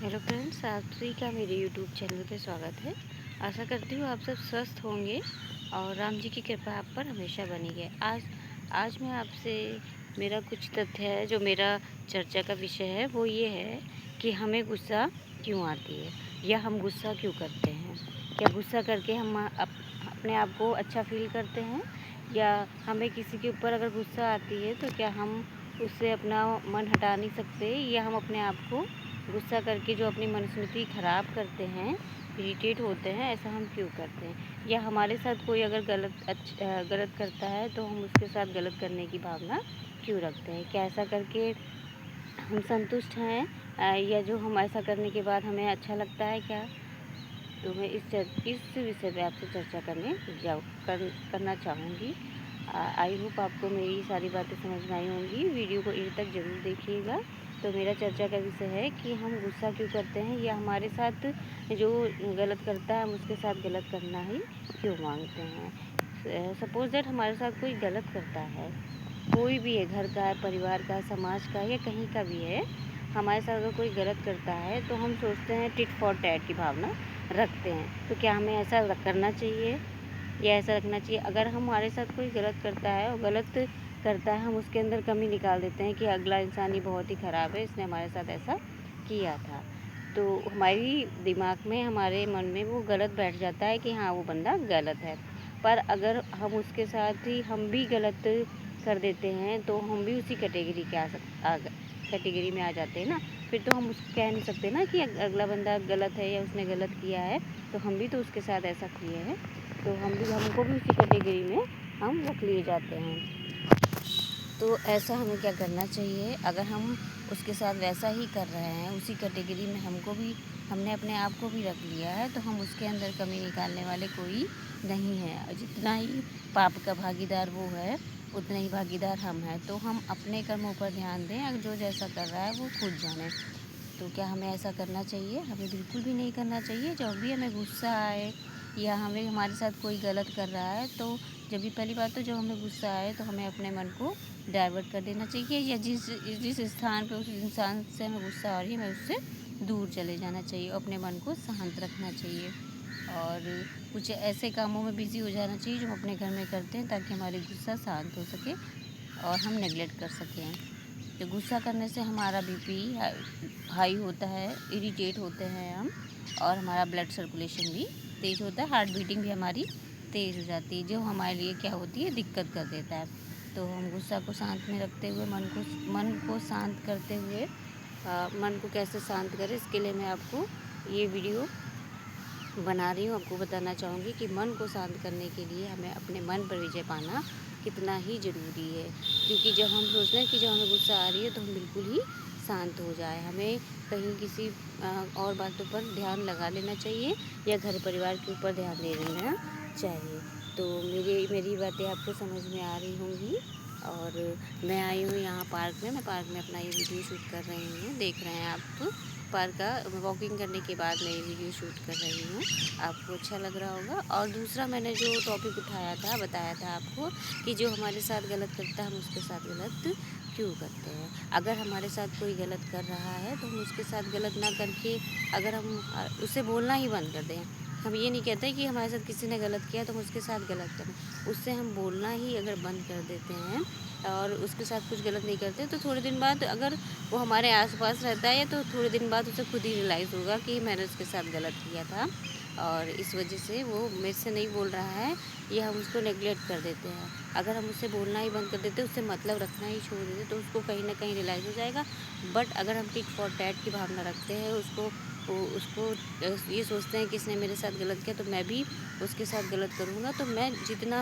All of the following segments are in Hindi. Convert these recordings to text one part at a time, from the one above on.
हेलो फ्रेंड्स, आप सभी का मेरे यूट्यूब चैनल पे स्वागत है। आशा करती हूँ आप सब स्वस्थ होंगे और राम जी की कृपा आप पर हमेशा बनी है। आज मैं आपसे मेरा कुछ तथ्य है जो मेरा चर्चा का विषय है, वो ये है कि हमें गुस्सा क्यों आती है या हम गुस्सा क्यों करते हैं। क्या गुस्सा करके हम अपने आप को अच्छा फील करते हैं, या हमें किसी के ऊपर अगर गुस्सा आती है तो क्या हम उससे अपना मन हटा नहीं सकते, या हम अपने आप को गुस्सा करके जो अपनी मनस्मृति ख़राब करते हैं, इरिटेट होते हैं, ऐसा हम क्यों करते हैं। या हमारे साथ कोई अगर गलत करता है तो हम उसके साथ गलत करने की भावना क्यों रखते हैं। क्या ऐसा करके हम संतुष्ट हैं, या जो हम ऐसा करने के बाद हमें अच्छा लगता है क्या। तो मैं इस विषय पे आपसे चर्चा करना चाहूँगी। आई होप आपको मेरी सारी बातें समझ में आई होंगी। वीडियो को एंड तक ज़रूर देखिएगा। तो मेरा चर्चा का विषय है कि हम गुस्सा क्यों करते हैं, या हमारे साथ जो गलत करता है हम उसके साथ गलत करना ही क्यों मांगते हैं। सपोज़ दैट हमारे साथ कोई गलत करता है, कोई भी है, घर का है, परिवार का, समाज का, या कहीं का भी है। हमारे साथ अगर कोई गलत करता है तो हम सोचते हैं, टिट फॉर टैट की भावना रखते हैं। तो क्या हमें ऐसा करना चाहिए या ऐसा रखना चाहिए। अगर हमारे साथ कोई गलत करता है और गलत करता है, हम उसके अंदर कमी निकाल देते हैं कि अगला इंसान ही बहुत ही ख़राब है, इसने हमारे साथ ऐसा किया था। तो हमारी दिमाग में, हमारे मन में वो गलत बैठ जाता है कि हाँ, वो बंदा गलत है। पर अगर हम उसके साथ ही हम भी गलत कर देते हैं तो हम भी उसी कैटेगरी में आ जाते हैं ना। फिर तो हम उसको कह नहीं सकते ना कि अगला बंदा गलत है या उसने गलत किया है, तो हम भी तो उसके साथ ऐसा किए हैं, तो हमको भी उसी कैटेगरी में हम रख लिए जाते हैं। तो ऐसा हमें क्या करना चाहिए, अगर हम उसके साथ वैसा ही कर रहे हैं, उसी कैटेगरी में हमने अपने आप को भी रख लिया है, तो हम उसके अंदर कमी निकालने वाले कोई नहीं है। जितना ही पाप का भागीदार वो है, उतने ही भागीदार हम हैं। तो हम अपने कर्मों पर ध्यान दें, अगर जो जैसा कर रहा है वो खुद जाने। तो क्या हमें ऐसा करना चाहिए? हमें बिल्कुल भी नहीं करना चाहिए। जब भी हमें गुस्सा आए या हमारे साथ कोई गलत कर रहा है, तो पहली बात तो जब हमें गुस्सा आए तो हमें अपने मन को डाइवर्ट कर देना चाहिए, या जिस स्थान पे उस इंसान से हमें गुस्सा आ रही है, हमें उससे दूर चले जाना चाहिए और अपने मन को शांत रखना चाहिए। और कुछ ऐसे कामों में बिज़ी हो जाना चाहिए जो हम अपने घर में करते हैं, ताकि हमारी गुस्सा शांत हो सके और हम नेगलेक्ट कर सकें। तो गुस्सा करने से हमारा बीपी हाई होता है, इरिटेट होते हैं हम, और हमारा ब्लड सर्कुलेशन भी तेज़ होता है, हार्ट बीटिंग भी हमारी तेज़ हो जाती है, जो हमारे लिए क्या होती है, दिक्कत कर देता है। तो हम गुस्सा को शांत में रखते हुए, मन को शांत करते हुए, मन को कैसे शांत करें, इसके लिए मैं आपको ये वीडियो बना रही हूँ। आपको बताना चाहूँगी कि मन को शांत करने के लिए हमें अपने मन पर विजय पाना कितना ही ज़रूरी है। क्योंकि जब हम सोचते हैं कि जब हमें गुस्सा आ रही है तो हम बिल्कुल ही शांत हो जाए, हमें कहीं किसी और बातों पर ध्यान लगा लेना चाहिए, या घर परिवार के ऊपर ध्यान दे देना चाहिए। तो मेरी बातें आपको समझ में आ रही होंगी। और मैं आई हूँ यहाँ पार्क में, मैं पार्क में अपना ये वीडियो शूट कर रही हूँ। देख रहे हैं आप, पार्क का वॉकिंग करने के बाद मैं ये वीडियो शूट कर रही हूँ। आपको अच्छा लग रहा होगा। और दूसरा, मैंने जो टॉपिक उठाया था, बताया था आपको कि जो हमारे साथ गलत करता है हम उसके साथ गलत क्यों करते हैं। अगर हमारे साथ कोई गलत कर रहा है तो हम उसके साथ गलत ना करके, अगर हम उससे बोलना ही बंद कर दें। हम ये नहीं कहते कि हमारे साथ किसी ने गलत किया तो हम उसके साथ गलत करें। उससे हम बोलना ही अगर बंद कर देते हैं और उसके साथ कुछ गलत नहीं करते, तो थोड़े दिन बाद अगर वो हमारे आसपास रहता है, तो थोड़े दिन बाद उसे खुद ही रियलाइज़ होगा कि मैंने उसके साथ गलत किया था, और इस वजह से वो मेरे से नहीं बोल रहा है, ये हम उसको नेगलेक्ट कर देते हैं। अगर हम उससे बोलना ही बंद कर देते, उससे मतलब रखना ही छोड़ देते, तो उसको कहीं ना कहीं रियलाइज़ हो जाएगा। बट अगर हम टिट फॉर टैट की भावना रखते हैं, उसको ये सोचते हैं कि इसने मेरे साथ गलत किया तो मैं भी उसके साथ गलत करूँगा, तो मैं जितना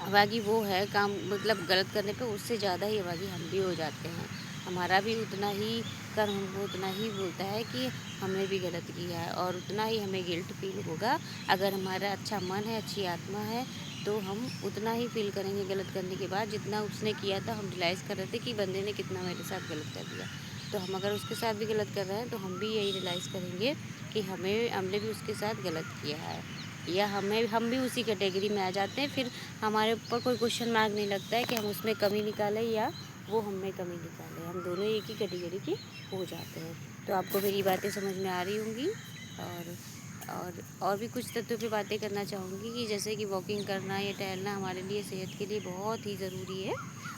अभागी वो है काम, मतलब गलत करने पे, उससे ज़्यादा ही अभागी हम भी हो जाते हैं। हमारा भी उतना ही कर्म हमको उतना ही बोलता है कि हमने भी गलत किया है, और उतना ही हमें गिल्ट फील होगा। अगर हमारा अच्छा मन है, अच्छी आत्मा है, तो हम उतना ही फील करेंगे गलत करने के बाद, जितना उसने किया था। हम रियलाइज़ कर रहे थे कि बंदे ने कितना मेरे साथ गलत कर दिया, तो हम अगर उसके साथ भी गलत कर रहे हैं तो हम भी यही रियलाइज़ करेंगे कि हमने भी उसके साथ गलत किया है, या हम भी उसी कैटेगरी में आ जाते हैं। फिर हमारे ऊपर कोई क्वेश्चन मार्क नहीं लगता है कि हम उसमें कमी निकालें या वो हमें कमी निकाले। हम दोनों एक ही कैटेगरी के हो जाते हैं। तो आपको मेरी बातें समझ में आ रही होंगी। और भी कुछ तथ्यों पे बातें करना चाहूँगी कि जैसे कि वॉकिंग करना या टहलना हमारे लिए सेहत के लिए बहुत ही ज़रूरी है।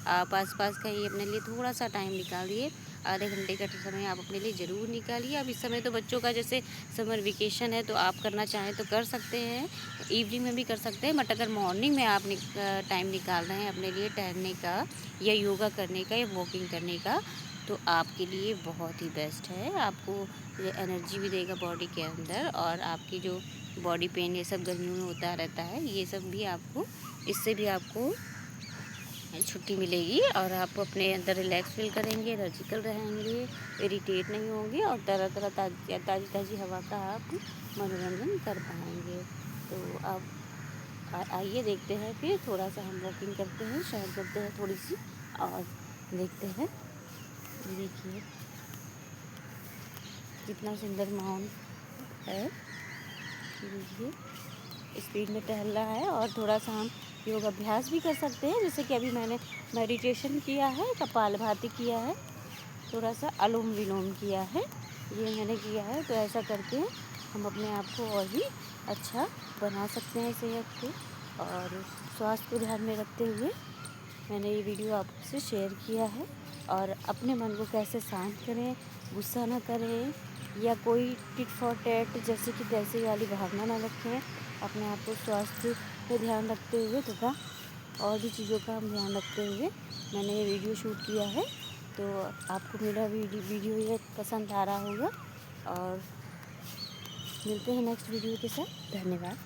आप आस-पास कहीं अपने लिए थोड़ा-सा टाइम निकालिए, आधे घंटे का समय आप अपने लिए ज़रूर निकालिए। अब इस समय तो बच्चों का जैसे समर वेकेशन है, तो आप करना चाहें तो कर सकते हैं, इवनिंग में भी कर सकते हैं। बट अगर मॉर्निंग में आप टाइम निकाल रहे हैं अपने लिए टहलने का या योगा करने का या वॉकिंग करने का, तो आपके लिए बहुत ही बेस्ट है। आपको ये एनर्जी भी देगा बॉडी के अंदर, और आपकी जो बॉडी पेन ये सब गर्मियों में होता रहता है, ये सब भी आपको, इससे भी आपको छुट्टी मिलेगी और आप अपने अंदर रिलैक्स फील करेंगे, एनर्जिकल रहेंगे, इरिटेट नहीं होंगे और तरह तरह ताज़ी ताज़ी हवा का आप मनोरंजन कर पाएंगे। तो अब आइए देखते हैं, फिर थोड़ा सा हम वॉकिंग करते हैं, सैर करते हैं थोड़ी सी, और देखते हैं। देखिए कितना सुंदर माहौल है। देखिए स्पीड में टहल रहा है, और थोड़ा सा हम योग अभ्यास भी कर सकते हैं। जैसे कि अभी मैंने मेडिटेशन किया है, कपालभाति किया है, थोड़ा सा अनुलोम विलोम किया है, ये मैंने किया है। तो ऐसा करके हम अपने आप को और भी अच्छा बना सकते हैं सेहत के और स्वास्थ्य को ध्यान में रखते हुए मैंने ये वीडियो आपसे शेयर किया है। और अपने मन को कैसे शांत करें, गुस्सा ना करें या कोई टिट फॉर टैट जैसे कि तैसे वाली भावना ना रखें। अपने आप को स्वास्थ्य पे ध्यान रखते हुए तथा और भी चीज़ों का हम ध्यान रखते हुए मैंने ये वीडियो शूट किया है। तो आपको मेरा वीडियो ये पसंद आ रहा होगा, और मिलते हैं नेक्स्ट वीडियो के साथ। धन्यवाद।